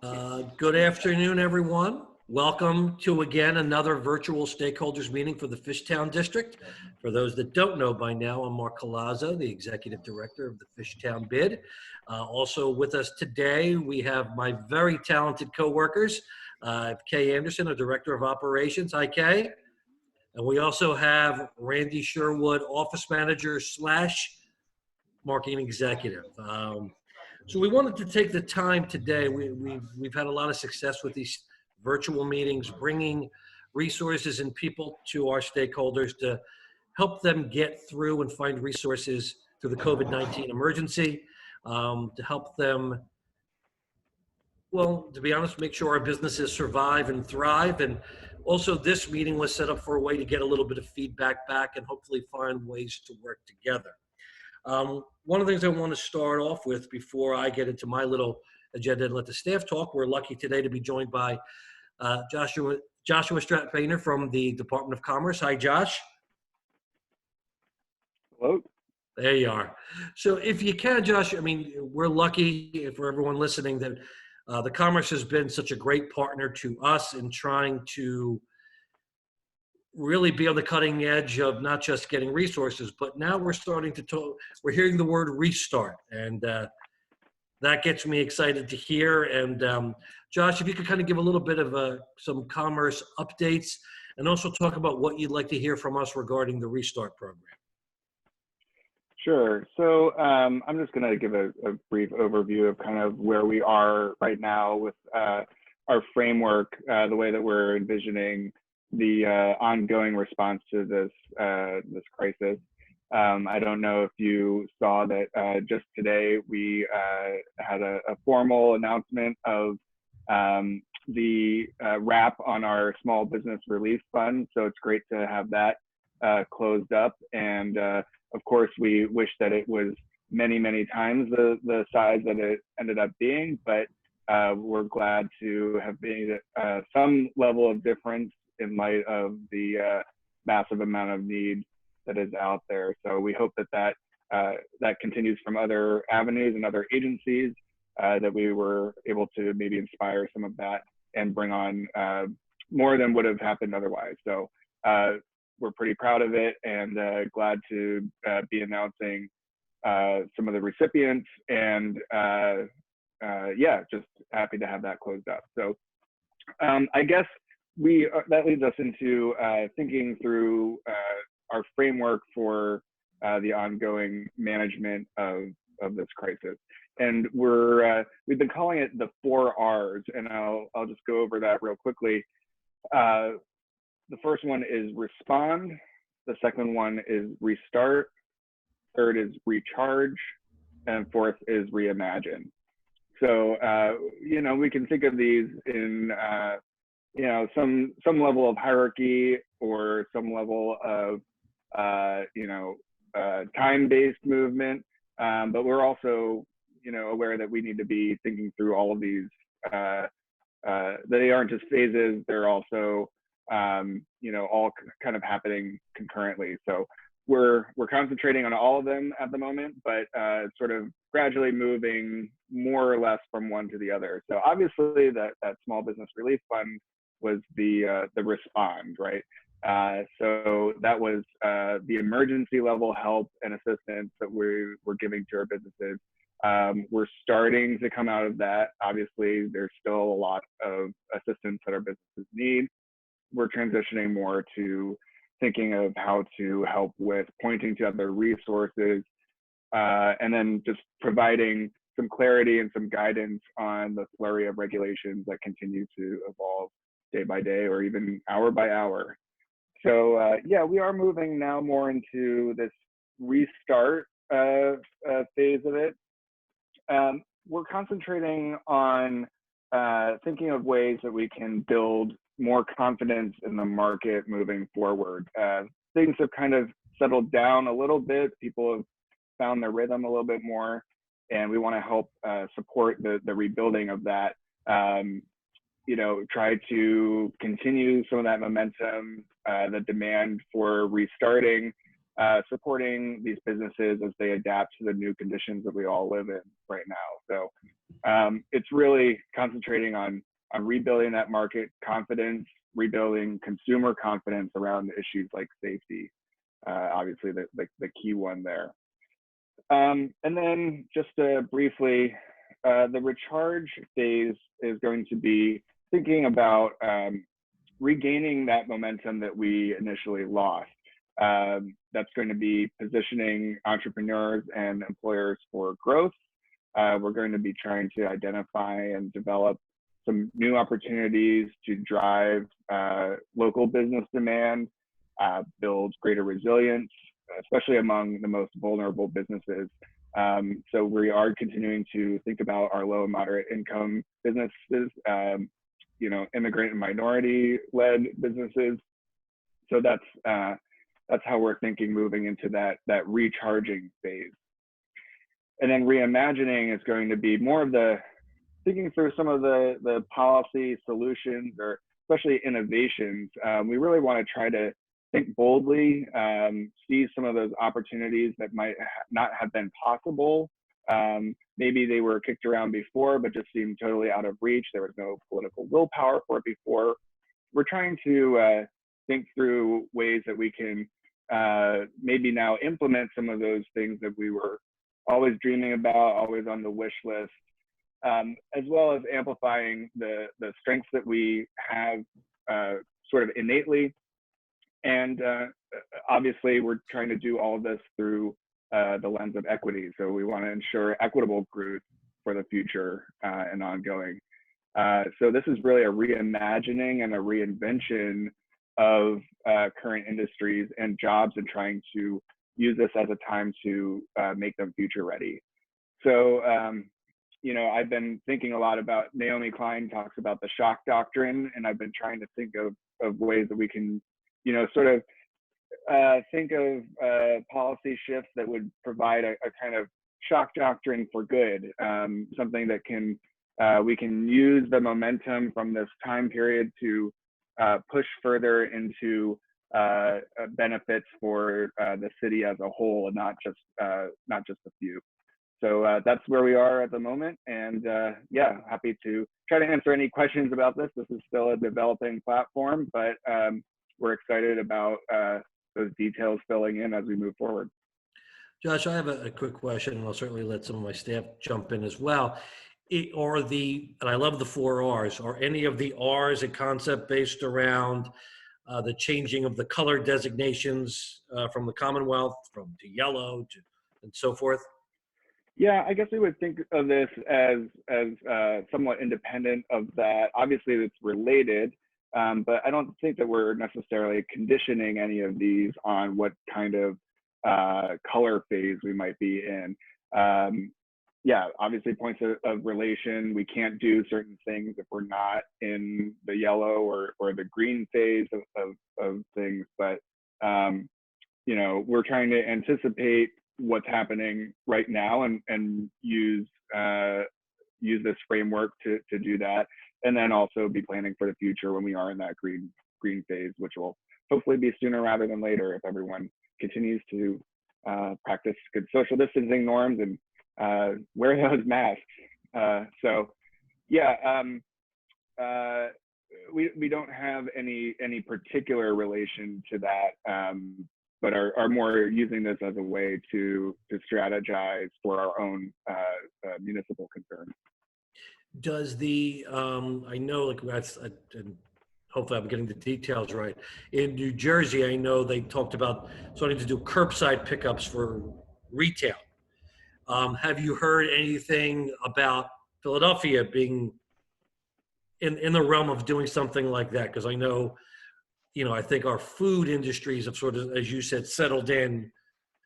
Good afternoon, everyone. Welcome to again another virtual stakeholders meeting for the Fishtown District. For those that don't know by now, I'm Mark Colazzo, the Executive Director of the Fishtown Bid. Also with us today, we have my very talented coworkers, Kay Anderson, a Director of Operations. Hi, Kay. And we also have Randy Sherwood, Office Manager / Marketing Executive. So we wanted to take the time today. We've had a lot of success with these virtual meetings, bringing resources and people to our stakeholders to help them get through and find resources through the COVID-19 emergency, to help them, well, to be honest, make sure our businesses survive and thrive. And also this meeting was set up for a way to get a little bit of feedback back and hopefully find ways to work together. One of the things I want to start off with before I get into my little agenda and let the staff talk, we're lucky today to be joined by Joshua Stratpainer from the Department of Commerce. Hi, Josh. Hello. There you are. So if you can, Josh, I mean, we're lucky for everyone listening that the Commerce has been such a great partner to us in trying to really be on the cutting edge of not just getting resources, but now we're starting to talk, we're hearing the word restart, and that gets me excited to hear. And Josh, if you could kind of give a little bit of some commerce updates and also talk about what you'd like to hear from us regarding the restart program. Sure. So I'm just going to give a brief overview of kind of where we are right now with our framework, the way that we're envisioning the ongoing response to this crisis. I don't know if you saw that just today we had a formal announcement of the wrap on our small business relief fund. So it's great to have that closed up. And of course, we wish that it was many, many times the size that it ended up being, but we're glad to have made some level of difference in light of the massive amount of need that is out there. So we hope that continues from other avenues and other agencies, that we were able to maybe inspire some of that and bring on more than would have happened otherwise. So we're pretty proud of it and glad to be announcing some of the recipients, and yeah, just happy to have that closed up. So I guess that leads us into thinking through our framework for the ongoing management of this crisis. And we've been calling it the 4 R's, and I'll just go over that real quickly. The first one is respond. The second one is restart. Third is recharge. And fourth is reimagine. So, you know, we can think of these in, you know, some level of hierarchy or some level of, you know, time-based movement. But we're also, you know, aware that we need to be thinking through all of these, they aren't just phases, they're also, you know, all kind of happening concurrently. So we're concentrating on all of them at the moment, but sort of gradually moving more or less from one to the other. So obviously that small business relief fund was the respond, right? So that was the emergency level help and assistance that we're giving to our businesses. We're starting to come out of that. Obviously, there's still a lot of assistance that our businesses need. We're transitioning more to thinking of how to help with pointing to other resources, and then just providing some clarity and some guidance on the flurry of regulations that continue to evolve day by day or even hour by hour. So yeah, we are moving now more into this restart phase of it. We're concentrating on thinking of ways that we can build more confidence in the market moving forward. Things have kind of settled down a little bit. People have found their rhythm a little bit more, and we want to help support the rebuilding of that. You know, try to continue some of that momentum, the demand for restarting, supporting these businesses as they adapt to the new conditions that we all live in right now. So it's really concentrating on rebuilding that market confidence, rebuilding consumer confidence around issues like safety. Obviously, the key one there. And then just briefly, the recharge phase is going to be thinking about regaining that momentum that we initially lost. That's going to be positioning entrepreneurs and employers for growth. We're going to be trying to identify and develop some new opportunities to drive local business demand, build greater resilience, especially among the most vulnerable businesses. So we are continuing to think about our low and moderate income businesses, immigrant and minority-led businesses. So that's how we're thinking moving into that recharging phase. And then reimagining is going to be more of the thinking through some of the policy solutions, or especially innovations. We really want to try to think boldly, see some of those opportunities that might not have been possible. Maybe they were kicked around before, but just seemed totally out of reach. There was no political willpower for it before. We're trying to think through ways that we can maybe now implement some of those things that we were always dreaming about, always on the wish list, as well as amplifying the strengths that we have sort of innately. And obviously, we're trying to do all of this through the lens of equity. So we want to ensure equitable growth for the future and ongoing. So this is really a reimagining and a reinvention of current industries and jobs, and trying to use this as a time to make them future ready. So, I've been thinking a lot about, Naomi Klein talks about the shock doctrine, and I've been trying to think of ways that we can, sort of think of policy shifts that would provide a kind of shock doctrine for good, something that we can use the momentum from this time period to push further into benefits for the city as a whole, and not just a few. So that's where we are at the moment, and happy to try to answer any questions about this. This is still a developing platform, but we're excited about those details filling in as we move forward. Josh, I have a quick question, and I'll certainly let some of my staff jump in as well. And I love the 4 R's. Are any of the R's a concept based around the changing of the color designations from the Commonwealth to yellow and so forth? Yeah, I guess we would think of this as somewhat independent of that. Obviously, it's related, but I don't think that we're necessarily conditioning any of these on what kind of color phase we might be in. Obviously, points of relation. We can't do certain things if we're not in the yellow or the green phase of things. But we're trying to anticipate what's happening right now and use this framework to do that, and then also be planning for the future when we are in that green phase, which will hopefully be sooner rather than later if everyone continues to practice good social distancing norms and wear those masks. We don't have any particular relation to that, but are more using this as a way to strategize for our own municipal concerns. Does I know, and hopefully I'm getting the details right. In New Jersey, I know they talked about starting to do curbside pickups for retail. Have you heard anything about Philadelphia being in the realm of doing something like that? Because I know, I think our food industries have sort of, as you said, settled in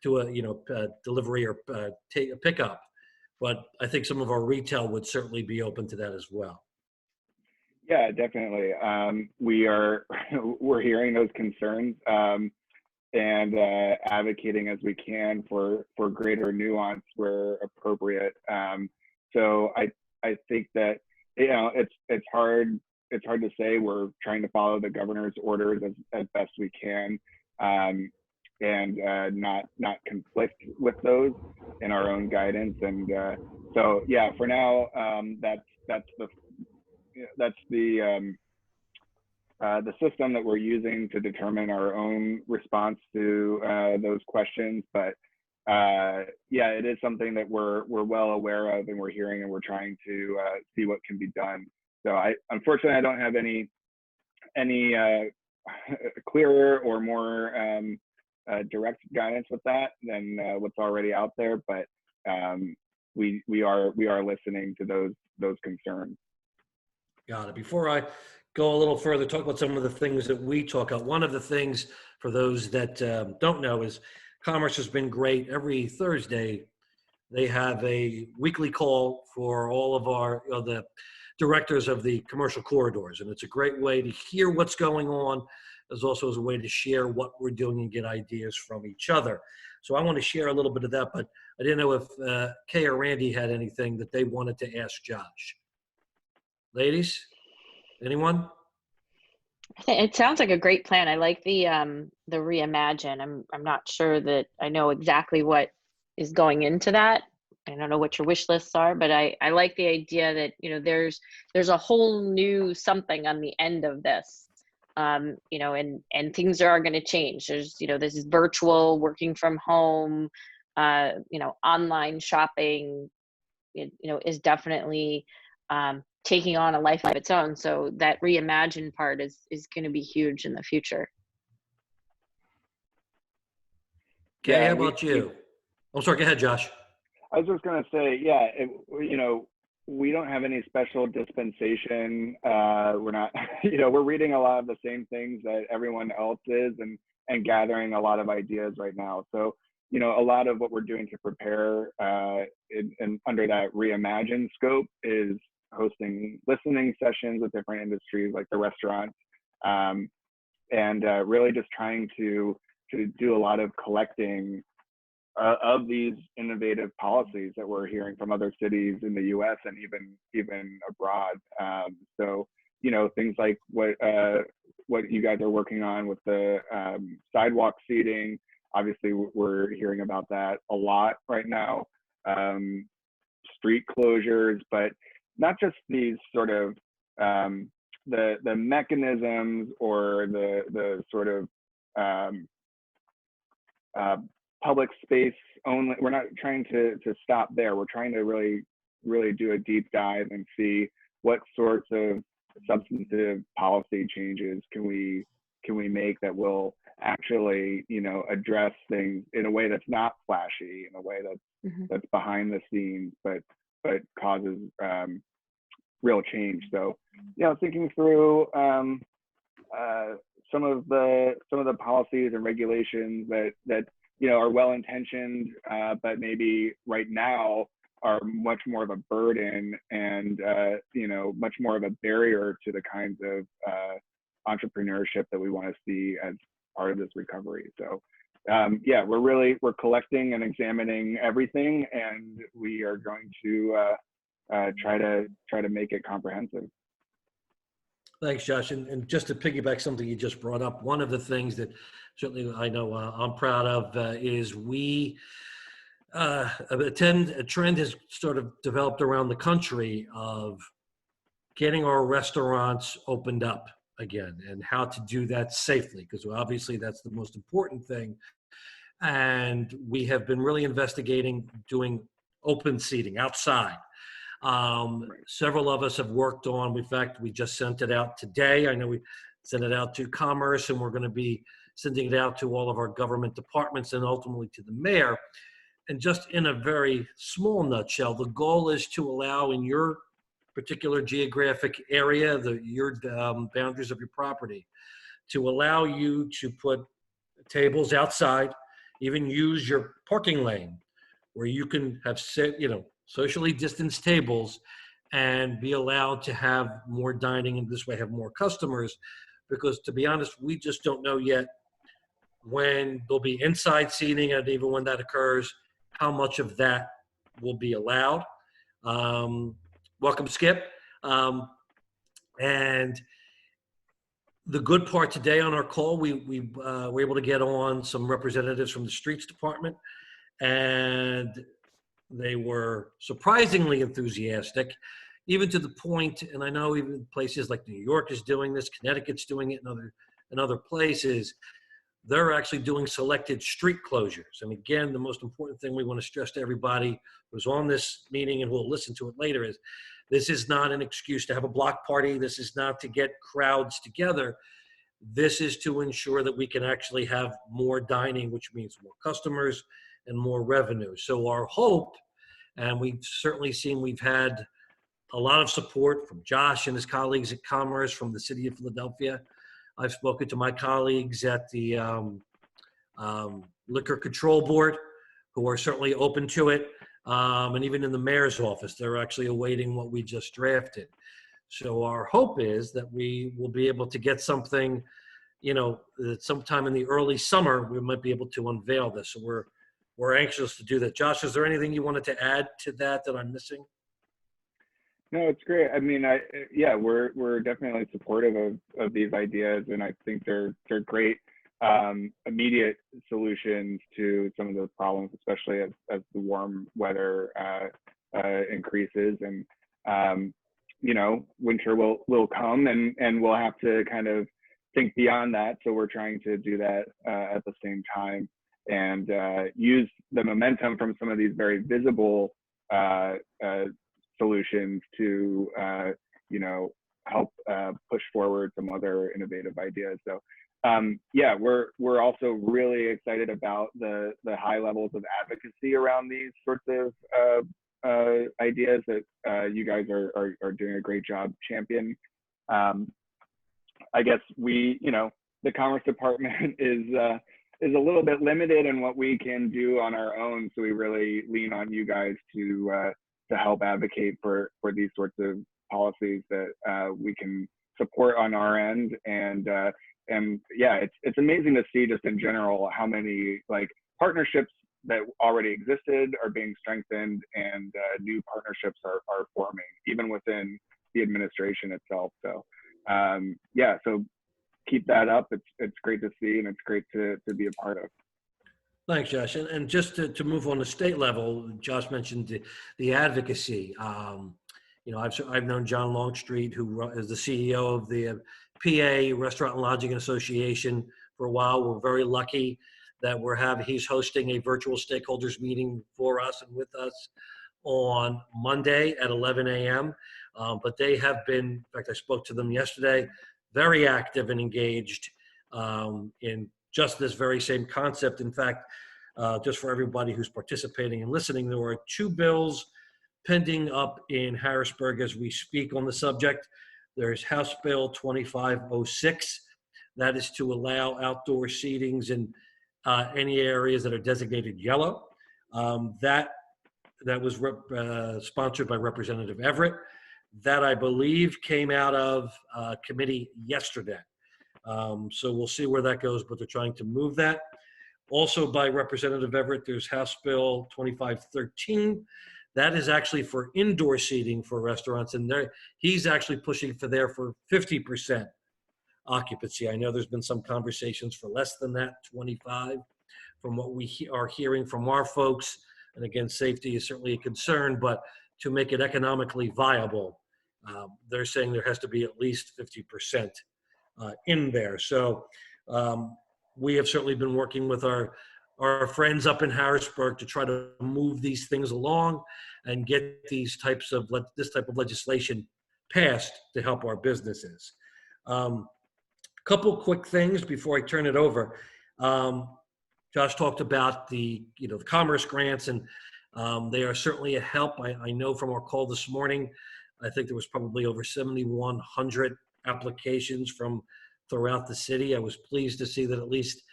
to a delivery or take a pickup. But I think some of our retail would certainly be open to that as well. Yeah, definitely. We're hearing those concerns and advocating as we can for greater nuance where appropriate. So I think that it's hard to say. We're trying to follow the governor's orders as best we can. and not conflict with those in our own guidance. And so yeah, for now, that's the system that we're using to determine our own response to those questions. But yeah, it is something that we're well aware of, and we're hearing, and we're trying to see what can be done. So unfortunately, I don't have any clearer or more direct guidance with that than what's already out there. But we are listening to those concerns. Got it. Before I go a little further, talk about some of the things that we talk about. One of the things, for those that don't know, is Commerce has been great. Every Thursday, they have a weekly call for all of our the directors of the commercial corridors, and it's a great way to hear what's going on. As also as a way to share what we're doing and get ideas from each other. So I want to share a little bit of that, but I didn't know if Kay or Randy had anything that they wanted to ask Josh. Ladies, anyone? It sounds like a great plan. I like the reimagine. I'm not sure that I know exactly what is going into that. I don't know what your wish lists are, but I like the idea that, you know, there's a whole new something on the end of this. You know, and things are going to change. There's, you know, this is virtual, working from home, you know, online shopping, you know, is definitely taking on a life of its own. So that reimagine part is going to be huge in the future. Kay, how about you? Oh, sorry, go ahead, Josh. I was just going to say, yeah, you know, we don't have any special dispensation. We're not, you know, we're reading a lot of the same things that everyone else is, and gathering a lot of ideas right now. So, you know, a lot of what we're doing to prepare and under that reimagine scope is hosting listening sessions with different industries like the restaurant, and really just trying to do a lot of collecting of these innovative policies that we're hearing from other cities in the U.S. and even abroad. So, you know, things like what you guys are working on with the sidewalk seating. Obviously, we're hearing about that a lot right now. Street closures, but not just these sort of the mechanisms or the sort of public space only. We're not trying to stop there. We're trying to really do a deep dive and see what sorts of substantive policy changes can we make that will actually, you know, address things in a way that's not flashy, in a way that's behind the scenes, but causes real change. So, you know, thinking through some of the policies and regulations that you know, are well-intentioned, but maybe right now are much more of a burden and, you know, much more of a barrier to the kinds of entrepreneurship that we want to see as part of this recovery. So, yeah, we're collecting and examining everything, and we are going to try to make it comprehensive. Thanks, Josh. And just to piggyback something you just brought up, one of the things that certainly I know I'm proud of is a trend has sort of developed around the country of getting our restaurants opened up again, and how to do that safely, because obviously that's the most important thing. And we have been really investigating doing open seating outside. Several of us have worked on, in fact, we just sent it out today. I know we sent it out to Commerce, and we're going to be sending it out to all of our government departments and ultimately to the mayor. And just in a very small nutshell, the goal is to allow in your particular geographic area, your boundaries of your property, to allow you to put tables outside, even use your parking lane where you can have socially distanced tables and be allowed to have more dining, and this way have more customers. Because to be honest, we just don't know yet when there'll be inside seating, and even when that occurs, how much of that will be allowed. Welcome, Skip. And The good part today on our call, we were able to get on some representatives from the streets department, and they were surprisingly enthusiastic, even to the point, and I know even places like New York is doing this, Connecticut's doing it, in other places, they're actually doing selected street closures. And again, the most important thing we want to stress to everybody who's on this meeting and who will listen to it later is this is not an excuse to have a block party. This is not to get crowds together. This is to ensure that we can actually have more dining, which means more customers and more revenue. So our hope, and we've certainly seen, we've had a lot of support from Josh and his colleagues at Commerce, from the city of Philadelphia. I've spoken to my colleagues at the Liquor Control Board, who are certainly open to it. And even in the mayor's office, they're actually awaiting what we just drafted. So our hope is that we will be able to get something, that sometime in the early summer, we might be able to unveil this. So we're anxious to do that. Josh, is there anything you wanted to add to that I'm missing? No, it's great. I mean, we're definitely supportive of these ideas, and I think they're great immediate solutions to some of those problems, especially as the warm weather increases, and winter will come, and we'll have to kind of think beyond that. So we're trying to do that at the same time, and use the momentum from some of these very visible solutions to help push forward some other innovative ideas. So we're also really excited about the high levels of advocacy around these sorts of ideas that you guys are doing a great job championing. I guess the Commerce Department is a little bit limited in what we can do on our own, so we really lean on you guys to help advocate for these sorts of policies that we can support on our end. And it's amazing to see just in general how many partnerships that already existed are being strengthened, and new partnerships are forming even within the administration itself. So so keep that up. It's great to see, and it's great to be a part of. Thanks, Josh. And just to move on to state level, Josh mentioned the advocacy. I've known John Longstreet, who is the CEO of the PA Restaurant and Lodging Association, for a while. We're very lucky that he's hosting a virtual stakeholders meeting for us and with us on Monday at 11 a.m. But they have been, in fact, I spoke to them yesterday, very active and engaged in just this very same concept. In fact, just for everybody who's participating and listening, there are 2 bills pending up in Harrisburg as we speak on the subject. There's House Bill 2506. That is to allow outdoor seatings in any areas that are designated yellow. That was sponsored by Representative Everett. That, I believe, came out of committee yesterday. So we'll see where that goes, but they're trying to move that. Also by Representative Everett, there's House Bill 2513. That is actually for indoor seating for restaurants, and he's actually pushing for 50% occupancy. I know there's been some conversations for less than that, 25, from what we are hearing from our folks. And again, safety is certainly a concern, but to make it economically viable, they're saying there has to be at least 50% in there. So we have certainly been working with our friends up in Harrisburg to try to move these things along and get this type of legislation passed to help our businesses. Couple quick things before I turn it over. Josh talked about the commerce grants, and they are certainly a help. I know from our call this morning, I think there was probably over 7,100 applications from throughout the city. I was pleased to see that at least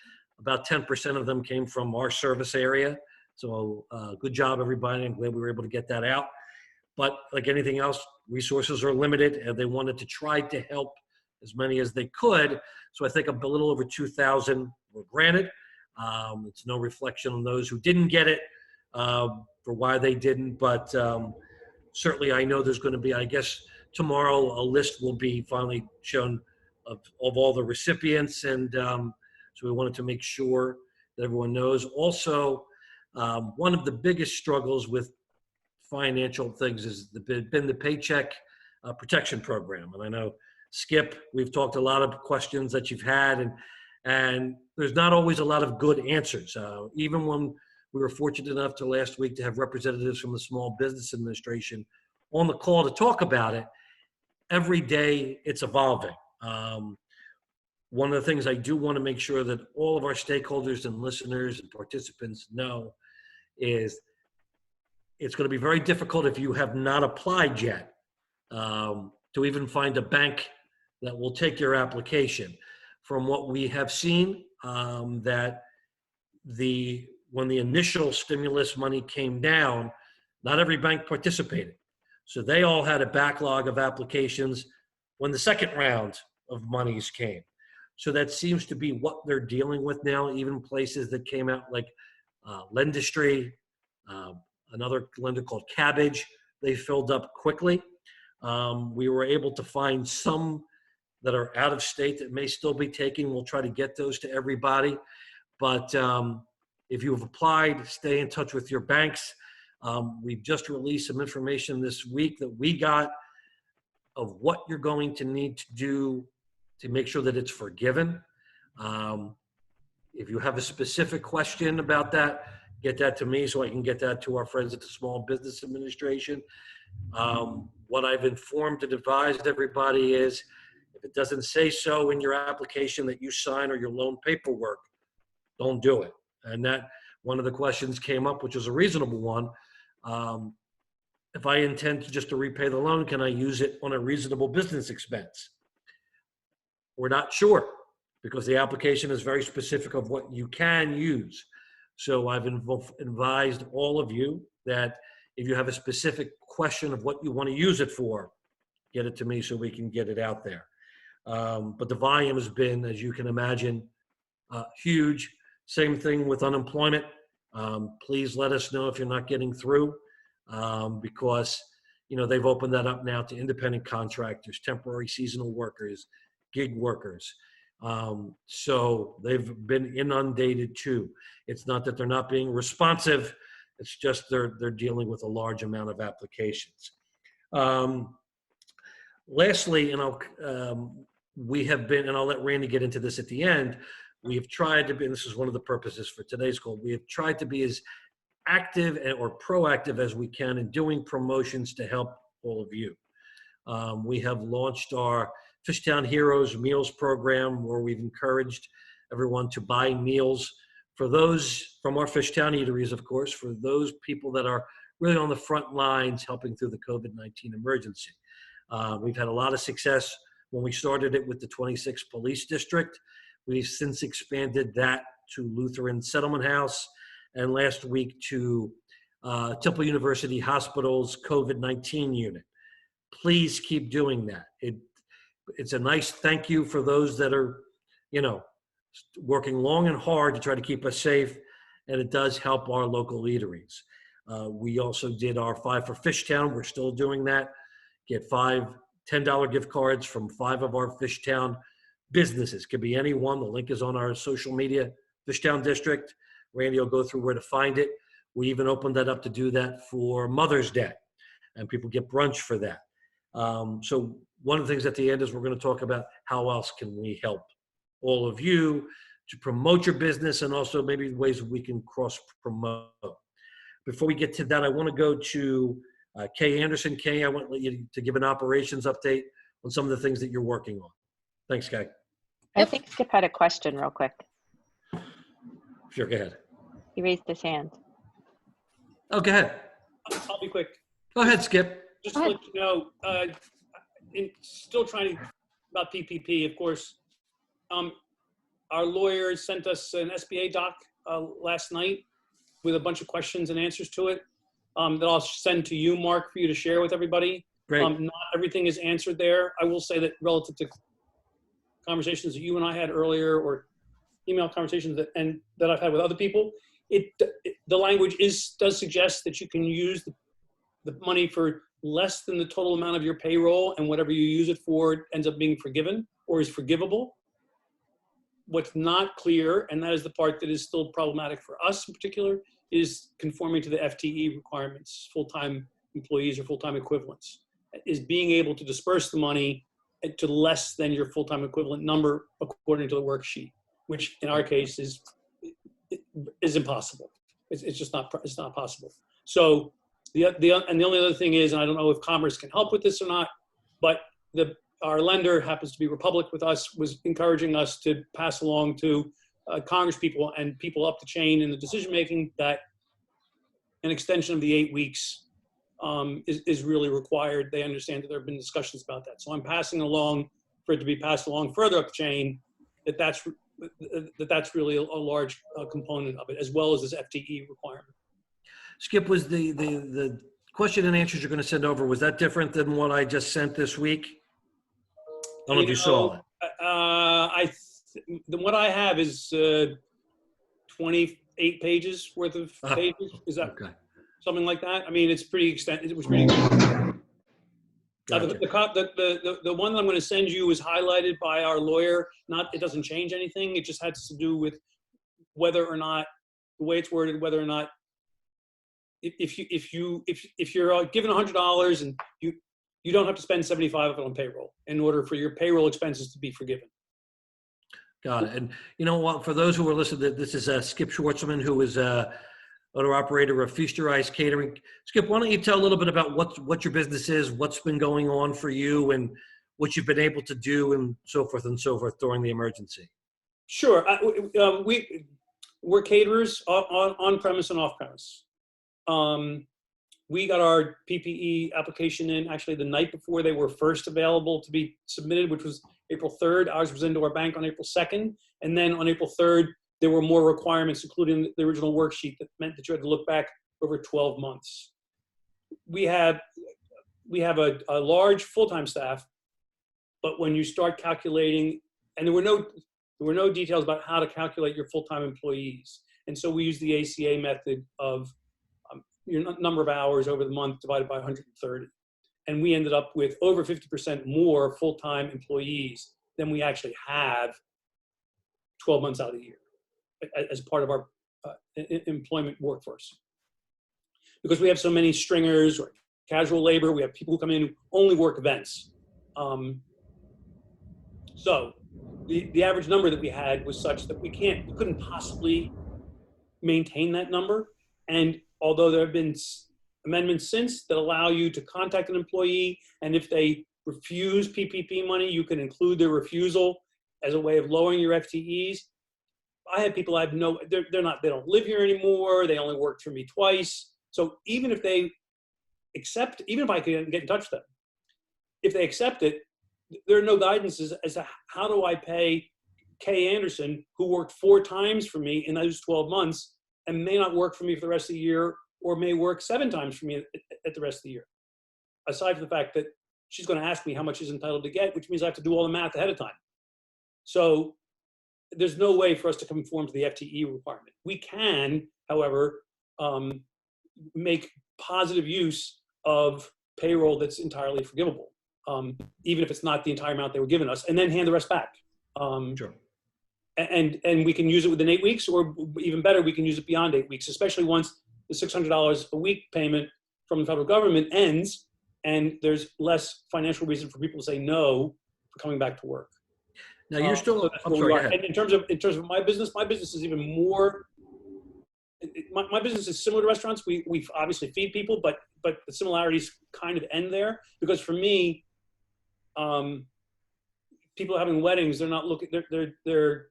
about 10% of them came from our service area. So good job, everybody. I'm glad we were able to get that out. But like anything else, resources are limited, and they wanted to try to help as many as they could. So I think a little over 2,000 were granted. It's no reflection on those who didn't get it for why they didn't. But certainly I know there's going to be, I guess tomorrow, a list will be finally shown of all the recipients. And so we wanted to make sure that everyone knows. Also, one of the biggest struggles with financial things has been the Paycheck protection program. And I know, Skip, we've talked a lot of questions that you've had, and there's not always a lot of good answers. Even when we were fortunate enough to last week to have representatives from the Small Business Administration on the call to talk about it, every day it's evolving. One of the things I do want to make sure that all of our stakeholders and listeners and participants know is it's going to be very difficult if you have not applied yet to even find a bank that will take your application. From what we have seen, that when the initial stimulus money came down, not every bank participated. So they all had a backlog of applications when the second round of monies came. So that seems to be what they're dealing with now. Even places that came out like Lendistry, another lender called Cabbage, they filled up quickly. We were able to find some that are out of state that may still be taking. We'll try to get those to everybody. But if you've applied, stay in touch with your banks. We've just released some information this week that we got of what you're going to need to do to make sure that it's forgiven. If you have a specific question about that, get that to me so I can get that to our friends at the Small Business Administration. What I've informed and advised everybody is, if it doesn't say so in your application that you sign or your loan paperwork, don't do it. And that one of the questions came up, which was a reasonable one. If I intend to repay the loan, can I use it on a reasonable business expense? We're not sure, because the application is very specific of what you can use. So I've advised all of you that if you have a specific question of what you want to use it for, get it to me so we can get it out there. But the volume has been, as you can imagine, huge. Same thing with unemployment. Please let us know if you're not getting through, because they've opened that up now to independent contractors, temporary seasonal workers, gig workers. So they've been inundated too. It's not that they're not being responsive. It's just they're dealing with a large amount of applications. Lastly, we have been, and I'll let Randy get into this at the end, we have tried to be, and this is one of the purposes for today's call, we have tried to be as active or proactive as we can in doing promotions to help all of you. We have launched our Fishtown Heroes Meals program, where we've encouraged everyone to buy meals for those from our Fishtown eateries, of course, for those people that are really on the front lines helping through the COVID-19 emergency. We've had a lot of success when we started it with the 26th Police District. We've since expanded that to Lutheran Settlement House, and last week to Temple University Hospital's COVID-19 unit. Please keep doing that. It's a nice thank you for those that are, working long and hard to try to keep us safe, and it does help our local eateries. We also did our 5 for Fishtown. We're still doing that. Get 5 $10 gift cards from 5 of our Fishtown businesses. Could be any one. The link is on our social media, Fishtown District. Randy will go through where to find it. We even opened that up to do that for Mother's Day, and people get brunch for that. So one of the things at the end is we're going to talk about how else can we help all of you to promote your business, and also maybe ways we can cross promote. Before we get to that, I want to go to Kay Anderson. Kay, I want you to give an operations update on some of the things that you're working on. Thanks, Kay. I think Skip had a question real quick. Sure, go ahead. He raised his hand. Oh, go ahead. I'll be quick. Go ahead, Skip. Just to let you know, still trying about PPP, of course. Our lawyers sent us an SBA doc last night with a bunch of questions and answers to it that I'll send to you, Mark, for you to share with everybody. Great. Not everything is answered there. I will say that relative to conversations that you and I had earlier, or email conversations that I've had with other people, the language does suggest that you can use the money for less than the total amount of your payroll, and whatever you use it for ends up being forgiven. or is forgivable. What's not clear, and that is the part that is still problematic for us in particular, is conforming to the FTE requirements, full-time employees or full-time equivalents, is being able to disperse the money to less than your full-time equivalent number according to the worksheet, which in our case is impossible. It's just not, it's not possible. So and the only other thing is, and I don't know if Commerce can help with this or not, but our lender happens to be Republic with us, was encouraging us to pass along to Congress people and people up the chain in the decision-making that an extension of the 8 weeks is really required. They understand that there have been discussions about that. So I'm passing along, for it to be passed along further up the chain, that's really a large component of it, as well as this FTE requirement. Skip, was the question and answers you're going to send over, was that different than what I just sent this week? I don't know if you saw it. What I have is 28 pages worth of pages. Is that okay? Something like that? I mean, it's pretty extensive. It was pretty extensive. Gotcha. The one that I'm going to send you is highlighted by our lawyer. It doesn't change anything. It just has to do with whether or not, the way it's worded, whether or not if you're given $100 and you don't have to spend 75 of it on payroll in order for your payroll expenses to be forgiven. Got it. And you know what, for those who are listening, this is Skip Schwartzman, who is owner operator of Feaster Ice Catering. Skip, why don't you tell a little bit about what your business is, what's been going on for you, and what you've been able to do, and so forth during the emergency. Sure. We're caterers on premise and off premise. We got our PPE application in actually the night before they were first available to be submitted, which was April 3rd. Ours was into our bank on April 2nd. And then on April 3rd, there were more requirements, including the original worksheet that meant that you had to look back over 12 months. We have a large full-time staff, but when you start calculating, and there were no details about how to calculate your full-time employees. And so we use the ACA method of your number of hours over the month divided by 130. And we ended up with over 50% more full-time employees than we actually have 12 months out of the year as part of our employment workforce. Because we have so many stringers or casual labor, we have people who come in who only work events. So the average number that we had was such that we couldn't possibly maintain that number. And although there have been amendments since that allow you to contact an employee, and if they refuse PPP money, you can include their refusal as a way of lowering your FTEs. I have people I know, they don't live here anymore. They only worked for me twice. So even if they accept, even if I can get in touch with them, if they accept it, there are no guidances as to how do I pay Kay Anderson, who worked 4 times for me in those 12 months, and may not work for me for the rest of the year, or may work 7 times for me at the rest of the year. Aside from the fact that she's going to ask me how much she's entitled to get, which means I have to do all the math ahead of time. So there's no way for us to conform to the FTE requirement. We can, however, make positive use of payroll that's entirely forgivable, even if it's not the entire amount they were giving us, and then hand the rest back. Sure. And we can use it within 8 weeks, or even better, we can use it beyond 8 weeks, especially once the $600 a week payment from the federal government ends, and there's less financial reason for people to say no for coming back to work. Now you're still. So I'm sorry. Go ahead. And in terms of my business is even more. My business is similar to restaurants. We obviously feed people, but the similarities kind of end there, because for me, people having weddings, they're not looking. They're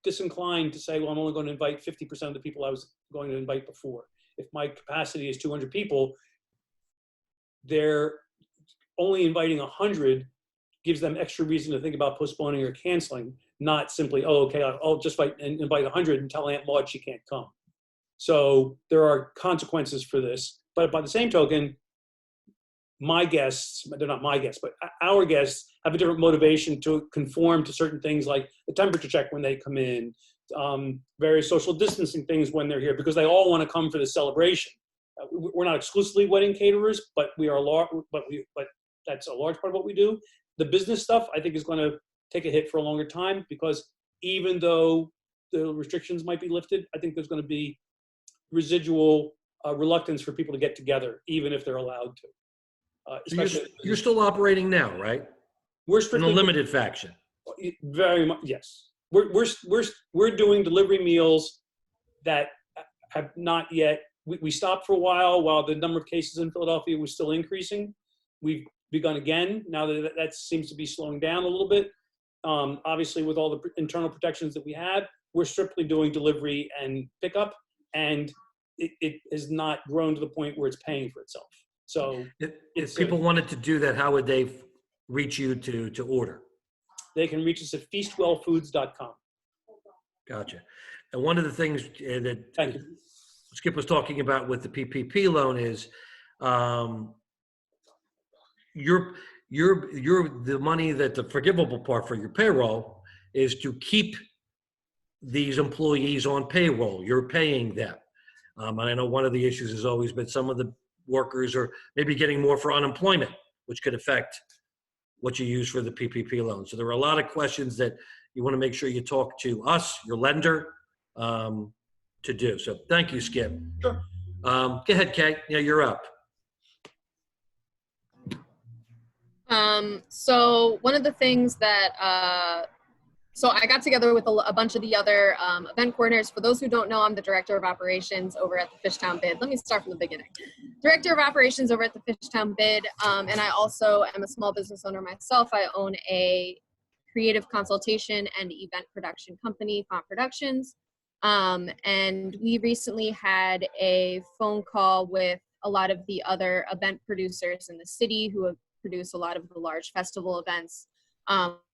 disinclined to say, well, I'm only going to invite 50% of the people I was going to invite before. If my capacity is 200 people, they're only inviting 100 gives them extra reason to think about postponing or canceling, not simply, oh, okay, I'll just invite 100 and tell Aunt Maud she can't come. So there are consequences for this. But by the same token, my guests, they're not my guests, but our guests have a different motivation to conform to certain things like the temperature check when they come in, various social distancing things when they're here, because they all want to come for the celebration. We're not exclusively wedding caterers, but we are but that's a large part of what we do. The business stuff, I think, is going to take a hit for a longer time, because even though the restrictions might be lifted, I think there's going to be residual reluctance for people to get together, even if they're allowed to. So you're, Especially, you're still operating now, right? we're In a strictly limited faction. very much, yes. We're doing delivery meals that have not yet. We stopped for a while the number of cases in Philadelphia was still increasing. We've begun again now that seems to be slowing down a little bit. Obviously, with all the internal protections that we have, we're strictly doing delivery and pickup, and it has not grown to the point where it's paying for itself. So If people wanted to do that, how would they reach you to order? they can reach us at feastwellfoods.com. Gotcha. And one of the things that Thank you. Skip was talking about with the PPP loan is the money that the forgivable part for your payroll is to keep these employees on payroll. You're paying them. And I know one of the issues has always been some of the workers are maybe getting more for unemployment, which could affect what you use for the PPP loan. So there are a lot of questions that you want to make sure you talk to us, your lender, to do. So thank you, Skip. Sure. Go ahead, Kay. Yeah, you're up. So one of the things that, so I got together with a bunch of the other event coordinators. For those who don't know, I'm the director of operations over at the Fishtown Bid. Let me start from the beginning. Director of operations over at the Fishtown Bid, and I also am a small business owner myself. I own a creative consultation and event production company, Font Productions. And we recently had a phone call with a lot of the other event producers in the city who have produced a lot of the large festival events,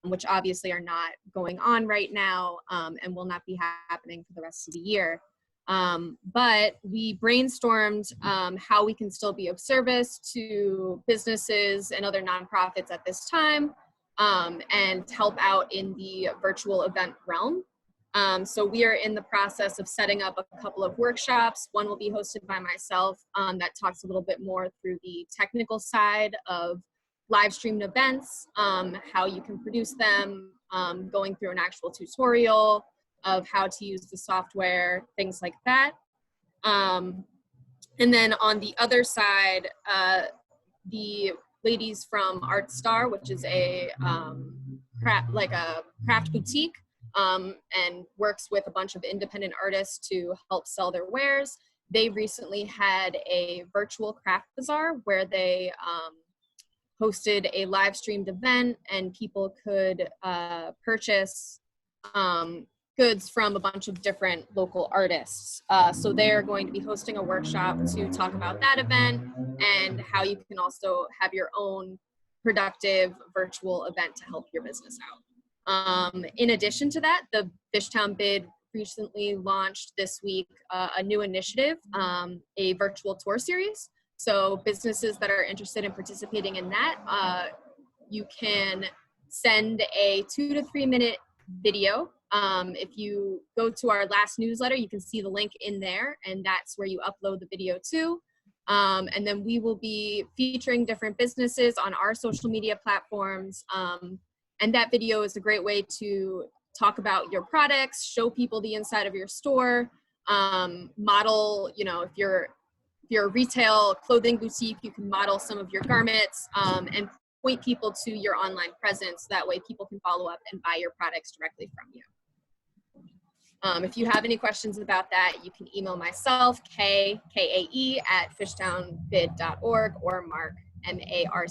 which obviously are not going on right now and will not be happening for the rest of the year. But we brainstormed how we can still be of service to businesses and other nonprofits at this time and help out in the virtual event realm. So we are in the process of setting up a couple of workshops. One will be hosted by myself that talks a little bit more through the technical side of live streamed events, how you can produce them, going through an actual tutorial of how to use the software, things like that. And then on the other side, the ladies from Art Star, which is a craft boutique, and works with a bunch of independent artists to help sell their wares. They recently had a virtual craft bazaar where they hosted a live streamed event and people could purchase goods from a bunch of different local artists. So they're going to be hosting a workshop to talk about that event and how you can also have your own productive virtual event to help your business out. In addition to that, the Fishtown Bid recently launched this week a new initiative, a virtual tour series. So businesses that are interested in participating in that, you can send a 2 to 3 minute video. If you go to our last newsletter, you can see the link in there, and that's where you upload the video to. And then we will be featuring different businesses on our social media platforms. And that video is a great way to talk about your products, show people the inside of your store, model, if you're a retail clothing boutique, you can model some of your garments and point people to your online presence. That way people can follow up and buy your products directly from you. If you have any questions about that, you can email myself, Kae at fishtownbid.org, or Mark, MARC,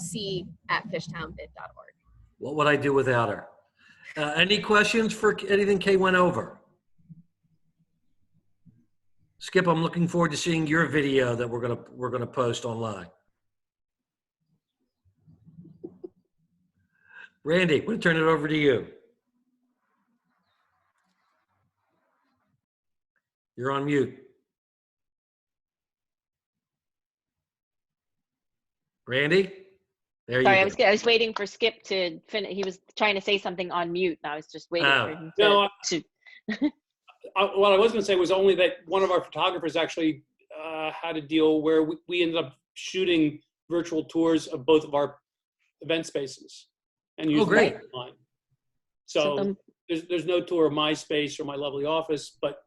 at fishtownbid.org. What would I do without her? Any questions for anything Kay went over? Skip, I'm looking forward to seeing your video that we're gonna post online. Randy, I'm gonna turn it over to you. You're on mute. Randy? There Sorry, you go. I was waiting for Skip to finish. He was trying to say something on mute, and I was just waiting for him to. What I was going to say was only that one of our photographers actually had a deal where we ended up shooting virtual tours of both of our event spaces and using great. that online. So there's no tour of my space or my lovely office, but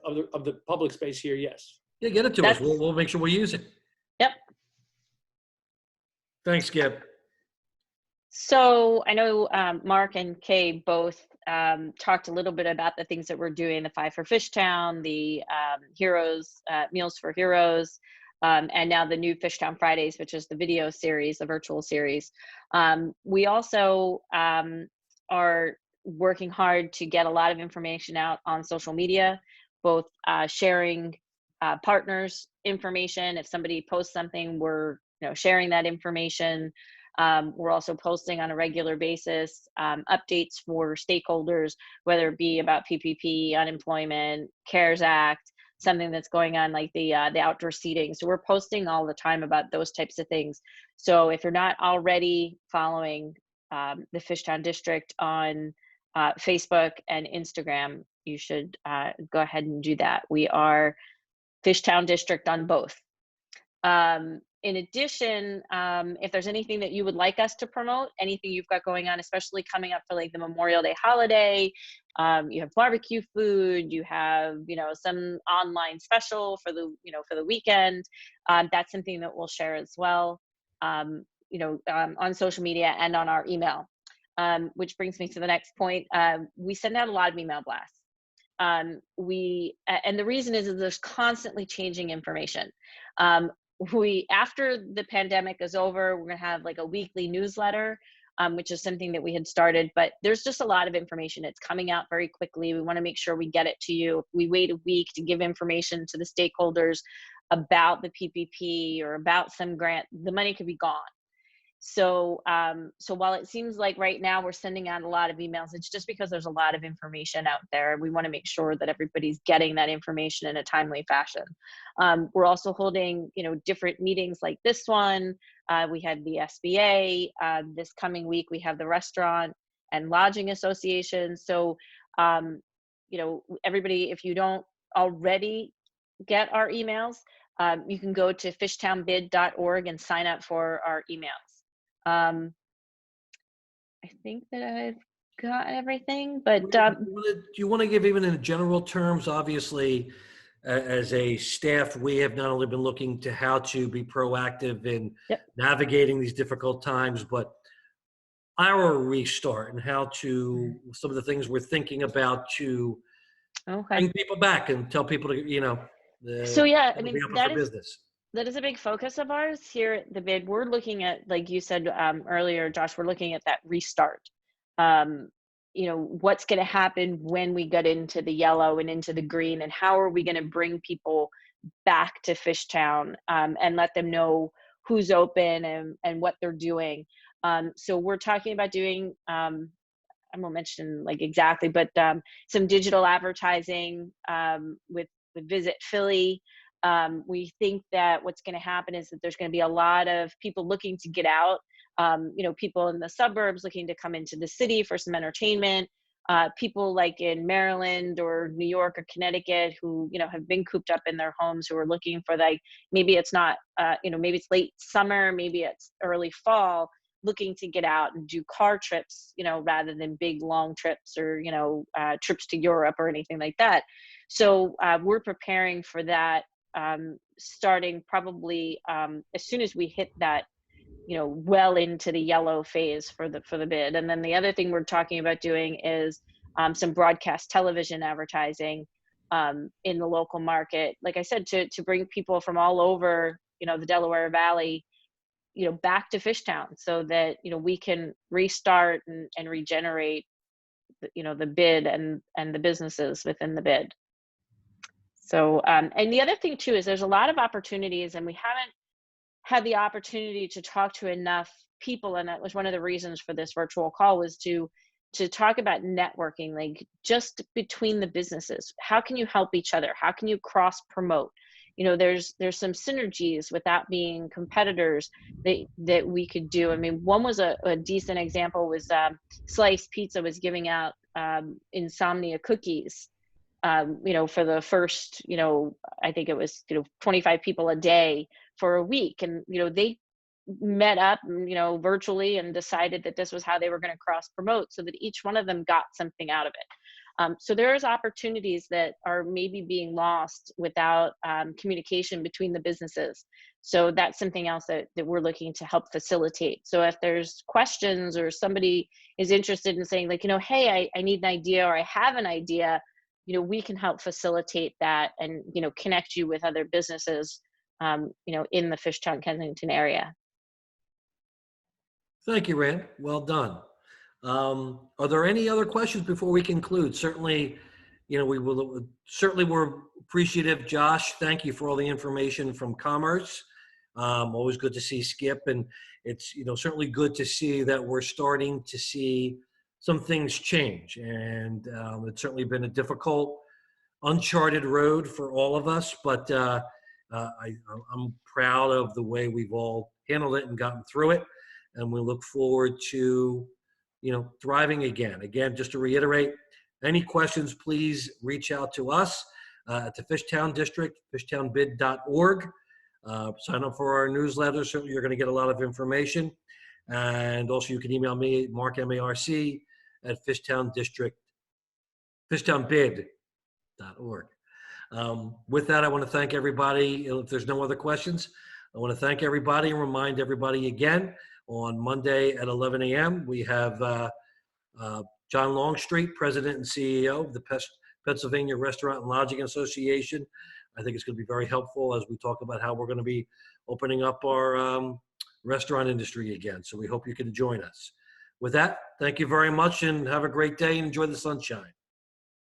of the public space here, yes. Yeah, get it to us. We'll make sure we use it. Yep. Thanks, Skip. So I know Mark and Kay both talked a little bit about the things that we're doing, the 5 for Fishtown, the Heroes, Meals for Heroes, and now the new Fishtown Fridays, which is the video series, the virtual series. We also are working hard to get a lot of information out on social media, both sharing partners information. If somebody posts something, we're sharing that information. We're also posting on a regular basis updates for stakeholders, whether it be about PPP, unemployment, CARES Act, something that's going on like the outdoor seating. So we're posting all the time about those types of things. So if you're not already following the Fishtown District on Facebook and Instagram, you should go ahead and do that. We are Fishtown District on both. In addition, if there's anything that you would like us to promote, anything you've got going on, especially coming up for like the Memorial Day holiday, you have barbecue food, you have, some online special for the, for the weekend, that's something that we'll share as well, on social media and on our email, which brings me to the next point. We send out a lot of email blasts. And the reason is there's constantly changing information. After the pandemic is over, we're going to have like a weekly newsletter, which is something that we had started, but there's just a lot of information. It's coming out very quickly. We want to make sure we get it to you. If we wait a week to give information to the stakeholders about the PPP or about some grant, the money could be gone. So while it seems like right now we're sending out a lot of emails, it's just because there's a lot of information out there. We want to make sure that everybody's getting that information in a timely fashion. We're also holding, different meetings like this one. We had the SBA. This coming week, we have the Restaurant and Lodging Association. So, everybody, if you don't already get our emails, you can go to fishtownbid.org and sign up for our emails. I think that I've got everything, but do you want to give, even in general terms, obviously, as a staff, we have not only been looking to how to be proactive in navigating these difficult times, but our restart and how to, some of the things we're thinking about to bring people back and tell people to, so yeah, I mean, be open for business. That is a big focus of ours here at the bid. We're looking at, like you said earlier, Josh, we're looking at that restart. What's going to happen when we get into the yellow and into the green, and how are we going to bring people back to Fishtown and let them know who's open and what they're doing. So we're talking about doing, I won't mention like exactly, but some digital advertising with Visit Philly. We think that what's going to happen is that there's going to be a lot of people looking to get out, people in the suburbs looking to come into the city for some entertainment, people like in Maryland or New York or Connecticut who, have been cooped up in their homes, who are looking for, like, maybe it's not, maybe it's late summer, maybe it's early fall, looking to get out and do car trips, rather than big long trips or, trips to Europe or anything like that. So we're preparing for that. Starting probably as soon as we hit that, well into the yellow phase for the bid. And then the other thing we're talking about doing is some broadcast television advertising in the local market. Like I said, to bring people from all over, the Delaware Valley, back to Fishtown, so that, we can restart and regenerate, the bid and the businesses within the bid. So, and the other thing too is there's a lot of opportunities, and we haven't had the opportunity to talk to enough people. And that was one of the reasons for this virtual call, was to talk about networking, like just between the businesses. How can you help each other? How can you cross promote? There's some synergies without being competitors that we could do. I mean, one was a decent example was Sliced Pizza was giving out insomnia cookies. For the first, I think it was, 25 people a day for a week. And, they met up, virtually, and decided that this was how they were going to cross promote, so that each one of them got something out of it. So there's opportunities that are maybe being lost without communication between the businesses. So that's something else that we're looking to help facilitate. So if there's questions, or somebody is interested in saying, like, hey, I need an idea, or I have an idea, we can help facilitate that, and, connect you with other businesses, in the Fishtown, Kensington area. Thank you, Rand. Well done. Are there any other questions before we conclude? Certainly, we're appreciative. Josh, thank you for all the information from Commerce. Always good to see Skip, and it's, certainly good to see that we're starting to see some things change. And it's certainly been a difficult, uncharted road for all of us, but I'm proud of the way we've all handled it and gotten through it. And we look forward to, thriving again. Again, just to reiterate, any questions, please reach out to us at the Fishtown District, fishtownbid.org. Sign up for our newsletter. Certainly you're going to get a lot of information. And also you can email me, Mark, M-A-R-C, at fishtownbid.org. With that, I want to thank everybody. If there's no other questions, I want to thank everybody and remind everybody again, on Monday at 11 a.m., we have John Longstreet, President and CEO of the Pennsylvania Restaurant and Lodging Association. I think it's going to be very helpful as we talk about how we're going to be opening up our restaurant industry again. So we hope you can join us. With that, thank you very much, and have a great day and enjoy the sunshine.